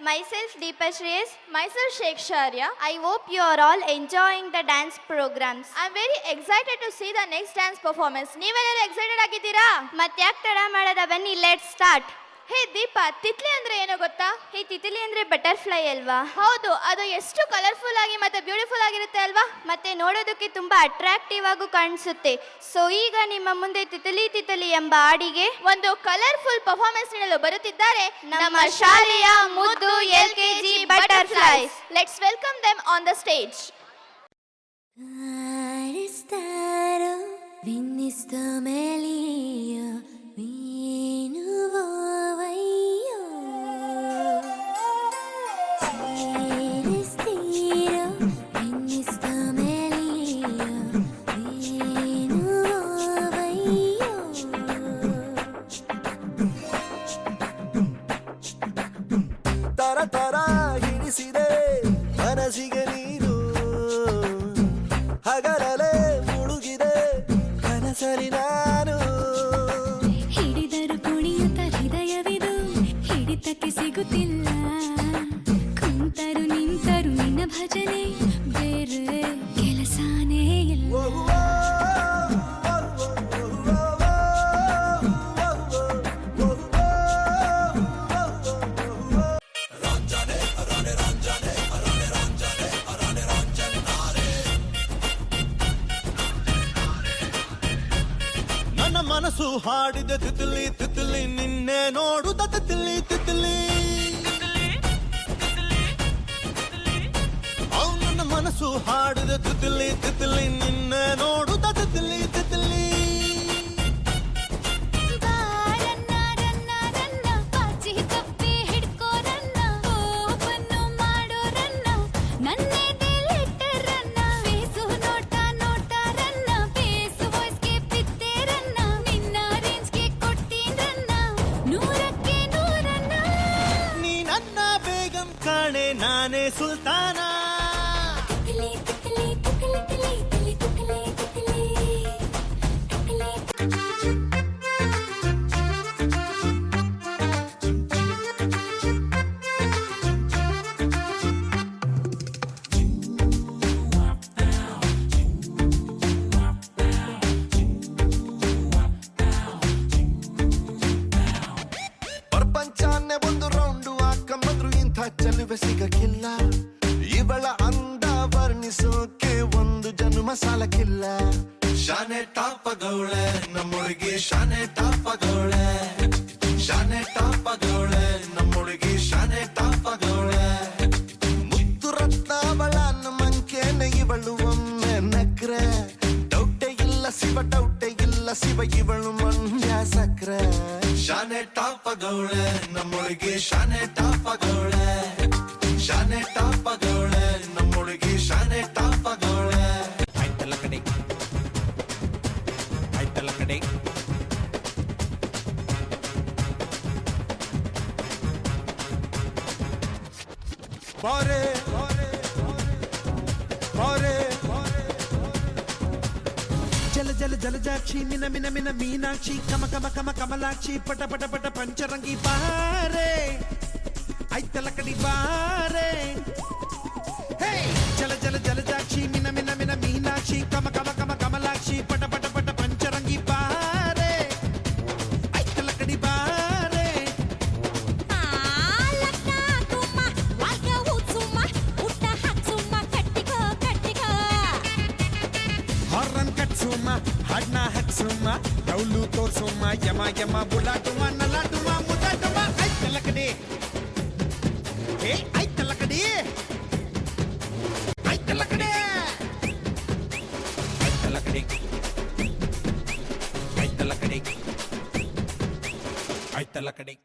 Myself Deepa Shreyas. Myself Sheikh Sharia. I hope you are all enjoying the dance programs. I'm very excited to see the next dance performance. ನೀವೆಲ್ಲರೂ excited ಆಗಿದ್ದೀರಾ? ಮತ್ತ್ಯಾಕೆ ತಡ ಮಾಡದ ಬನ್ನಿ, let's start. ಹೇ ದೀಪಾ, ತಿತ್ಲಿ ಅಂದ್ರೆ ಏನೋ ಗೊತ್ತಾ? ಹೇ, ತಿತಿಲಿ ಅಂದ್ರೆ ಬಟರ್ಫ್ಲೈ ಅಲ್ವಾ? ಹೌದು, ಅದು ಎಷ್ಟು ಕಲರ್ಫುಲ್ ಆಗಿ ಮತ್ತೆ ಬ್ಯೂಟಿಫುಲ್ ಆಗಿರುತ್ತೆ ಅಲ್ವಾ? ಮತ್ತೆ ನೋಡೋದಕ್ಕೆ ತುಂಬಾ ಅಟ್ರಾಕ್ಟಿವ್ ಆಗು ಕಾಣಿಸುತ್ತೆ. ಸೊ ಈಗ ನಿಮ್ಮ ಮುಂದೆ ತಿತಲಿ ತಿತಲಿ ಎಂಬ ಹಾಡಿಗೆ ಒಂದು ಕಲರ್ಫುಲ್ ಪರ್ಫಾರ್ಮೆನ್ಸ್ ನೀಡಲು ಬರುತ್ತಿದ್ದಾರೆ ನಮ್ಮ ಶಾಲೆಯ ಮುದ್ದು LKG butterflies. Let's welcome them on the stage. ತರ ತರ ಹಿಡಿಸಿದೆ ಮನಸ್ಸಿಗೆ ನೀರು, ಹಗಲಲೆ ಮುಳುಗಿದೆ ಕನಸಲಿ ನಾನು. ಹಿಡಿದರು ಕುಣಿಯುತ್ತ ಹೃದಯವಿದು, ಹಿಡಿತಕ್ಕೆ ಸಿಗುತ್ತಿಲ್ಲ. ಕುಂತರು ನಿಂತರು ನಿನ್ನ ಭಜನೆ, ಬೇರೆ ಕೆಲಸನೇ ಇಲ್ಲ. ನನ್ನ ಮನಸ್ಸು ಹಾಡಿದೆ ತಿತ್ಲಿ ತಿತ್ಲಿ, ನಿನ್ನೆ ನೋಡುತ್ತ ತಿತ್ಲಿ ತಿತ್ಲಿ. ನನ್ನ ಮನಸ್ಸು ಹಾಡಿದೆ ತಿತ್ಲಿ ತಿತ್ಲಿ, ನಿನ್ನೆ ನೋಡುತ್ತ ತಿತ್ಲಿ ತಿತ್ಲಿ. ಕಾಣೆ ನಾನೇ ಸುಲ್ತಾನ. ಪ್ರಪಂಚನೇ ಒಂದು ರೌಂಡು ಹಾಕಂಬಂದ್ರು ಇಂಥ ಚೆಲುವೆ ಸಿಗಕ್ಕಿಲ್ಲ. ಇವಳ ಅಂದ ವರ್ಣಿಸೋಕೆ ಒಂದು ಜನ್ಮ ಸಾಲಕ್ಕಿಲ್ಲ. ಶಾನೆ ಟಾಪಗೌಳೆ ನಮ್ಮೊಳಗೆ, ಶಾನೆ ಟಾಪಗೌಳೆ, ಶಾನೆ ಟಾಪಗೌಳೆ ನಮ್ಮೊಳಗೆ, ಶಾನೆ ಟಾಪಗೌಳೆ. ಮುತ್ತು ರತ್ನಾವಳ ನಮ್ಮಂಕೇನೆ ಇವಳು ಒಮ್ಮೆ ನಕ್ರೆ. ಡೌಟೆ ಇಲ್ಲ ಶಿವ, ಡೌಟೆ ಇಲ್ಲ ಶಿವ, ಇವಳು ಮಂಡ್ಯ ಸಕ್ರೆ. ಶಾನೆ ಟಾಪಗೌಳೆ ನಮ್ಮೊಳಗೆ, ಶಾನೆ ಟಾಪಗೌಳೆ, ಶಾನೆ ಟಾಪಗೌಳೆ ನಮ್ಮೊಳಗೆ, ಶಾನೆ ಟಾಪಗೌಳೆ. ಆಯ್ತಲ್ಲ ಕಡೆ, ಆಯ್ತಲ್ಲ ಕಡೆ. ಬಾರೆ ಬಾರೆ ಜಲ ಜಲ ಜಲಜಾಕ್ಷಿ ಮಿನ ಮಿನ ಮಿನ ಮೀನಾಕ್ಷಿ, ಕಮ ಕಮ ಕಮ ಕಮಲಾಕ್ಷಿ, ಪಟ ಪಟ ಪಟ ಪಂಚರಂಗಿ ಬಾರೆ, ಆಯ್ತಲ್ಲ ಕಡಿ ಬಾರೆ. ಹೇ, ಜಲ ಜಲ ಜಲಜಾಕ್ಷಿ ಮಿನ ಮಿನ ಮಿನ ಮೀನಾಕ್ಷಿ, ಕಮ ಕಮ ಕಮ ಕಮಲಾಕ್ಷಿ, ಪಟ ಪಟ ಪಟ ಪಂಚರಂಗಿ ಬಾರೆ, ಆಯ್ತಲ್ಲ ಕಡಿ ಬಾರೆ. ಹಾರ್ನ್ ಕಟ್ಸುಮ್ಮ, ಹಾಡ್ನ ಹಕ್ಸುಮ್ಮ, ಡೌಲು ತೋರ್ಸುಮ್ಮ, ಯಮ ಯಮ ಬುಲಾಟುಮ ನಲಾಟುಮ ಮುದಾಟುಮ. ಆಯ್ತಲ್ಲ ಕಡೆ, ಏ ಆಯ್ತಲ್ಲ ಕಡೆ, ಆಯ್ತಲ್ಲ ಕಡೆ, ಆಯ್ತಲ್ಲ ಕಡೆ, ಆಯ್ತಲ್ಲ ಕಡೆ, ಆಯ್ತಲ್ಲ ಕಡೆ.